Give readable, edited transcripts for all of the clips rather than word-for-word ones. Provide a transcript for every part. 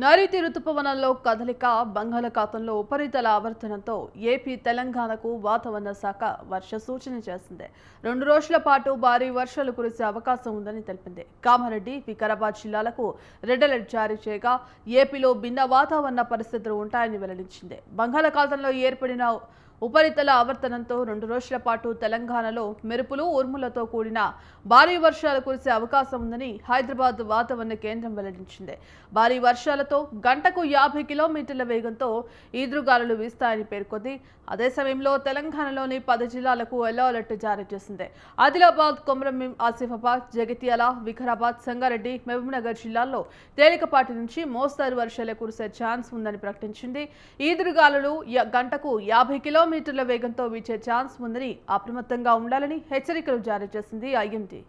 నైరుతి రుతుపవనంలో కదలిక బంగాళాఖాతంలో ఉపరితల ఆవర్తనంతో ఏపీ తెలంగాణకు వాతావరణ శాఖ వర్ష సూచన చేసింది. 2 రోజుల పాటు భారీ వర్షాలు కురిసే అవకాశం ఉందని తెలిపింది. కామారెడ్డి, వికారాబాద్ జిల్లాలకు రెడ్ అలర్ట్ జారీ చేయగా ఏపీలో భిన్న వాతావరణ పరిస్థితులు ఉంటాయని వెల్లడించింది. బంగాళాఖాతంలో ఏర్పడిన ఉపరితల ఆవర్తనంతో 2 రోజుల పాటు తెలంగాణలో మెరుపులు, ఉరుములతో కూడిన భారీ వర్షాలు కురిసే అవకాశం ఉందని హైదరాబాద్ వాతావరణ కేంద్రం వెల్లడించింది. భారీ వర్షాలతో గంటకు 50 కిలోమీటర్ల వేగంతో ఈదురుగాలులు వీస్తాయని పేర్కొంది. అదే సమయంలో తెలంగాణలోని 10 జిల్లాలకు ఎల్లో అలర్ట్ జారీ చేసింది. ఆదిలాబాద్, కొమరంభీం, ఆసిఫాబాద్, జగిత్యాల, వికారాబాద్, సంగారెడ్డి, మహబూబ్నగర్ జిల్లాల్లో తేలికపాటి నుంచి మోస్తరు వర్షాలు కురిసే ఛాన్స్ ఉందని ప్రకటించింది. ఈదురుగాలులు గంటకు 50 కిలోమీటర్ల వేగంతో వీచే ఛాన్స్ ఉందని అప్రమత్తంగా ఉండాలని హెచ్చరికలు జారీ చేసింది ఐఎండీ.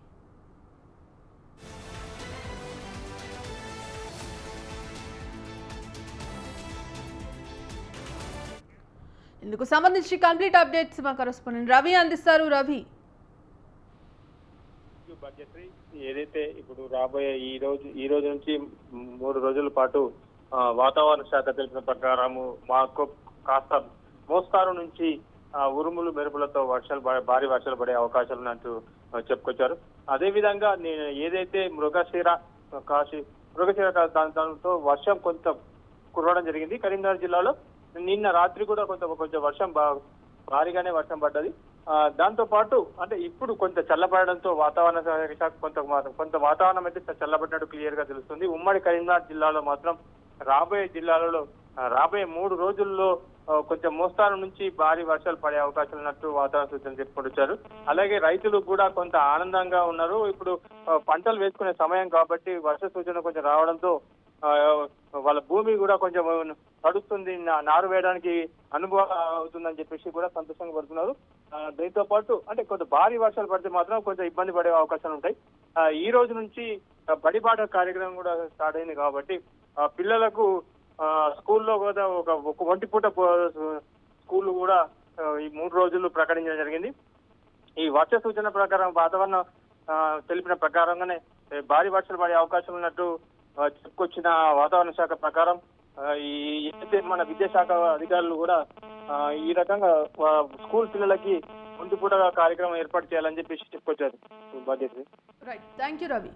ఇందుకు సంబంధించి కంప్లీట్ అప్డేట్స్ మా కరెస్పాండెంట్ రవి అందిస్తారు. రవి, ఏదైతే ఇప్పుడు రాబోయే ఈ రోజు నుంచి 3 రోజుల పాటు వాతావరణ శాఖ తెలిపిన ప్రకారము మాకు కాస్త మోస్తారు నుంచి ఉరుములు మెరుపులతో భారీ వర్షాలు పడే అవకాశాలు ఉన్నట్టు చెప్పుకొచ్చారు. అదే విధంగా నేను ఏదైతే మృగశిర దాంతో వర్షం కొంత కురవడం జరిగింది. కరీంనగర్ జిల్లాలో నిన్న రాత్రి కూడా కొంచెం వర్షం భారీగానే వర్షం పడ్డది. దాంతో పాటు అంటే ఇప్పుడు కొంత చల్లబడడంతో వాతావరణ శాఖ కొంత వాతావరణం అయితే చల్లబడినట్టు క్లియర్ గా తెలుస్తుంది. ఉమ్మడి కరీంనగర్ జిల్లాలో మాత్రం రాబోయే 3 రోజుల్లో కొంచెం మోస్తారు నుంచి భారీ వర్షాలు పడే అవకాశాలు ఉన్నట్టు వాతావరణ సూచన చెప్పుకొచ్చారు. అలాగే రైతులు కూడా కొంత ఆనందంగా ఉన్నారు. ఇప్పుడు పంటలు వేసుకునే సమయం కాబట్టి వర్ష సూచన కొంచెం రావడంతో వాళ్ళ భూమి కూడా కొంచెం తడుస్తుంది, నారు వేయడానికి అనుభవం అవుతుందని చెప్పేసి కూడా సంతోషంగా పడుతున్నారు. దీంతో పాటు అంటే కొంత భారీ వర్షాలు పడితే మాత్రం కొంచెం ఇబ్బంది పడే అవకాశాలు ఉంటాయి. ఈ రోజు నుంచి బడిబాట కార్యక్రమం కూడా స్టార్ట్ అయింది కాబట్టి పిల్లలకు స్కూల్లో కూడా ఒక ఒంటిపూట స్కూల్ కూడా ఈ 3 రోజులు ప్రకటించడం జరిగింది. ఈ వర్ష సూచన ప్రకారం వాతావరణం తెలిపిన ప్రకారంగానే భారీ వర్షాలు పడే అవకాశం ఉన్నట్టు చెప్పుకొచ్చిన వాతావరణ శాఖ ప్రకారం ఏదైతే మన విద్యాశాఖ అధికారులు కూడా ఈ రకంగా స్కూల్ పిల్లలకి ఒంటిపూట కార్యక్రమం ఏర్పాటు చేయాలని చెప్పేసి చెప్పుకొచ్చారు. Right, thank you Ravi.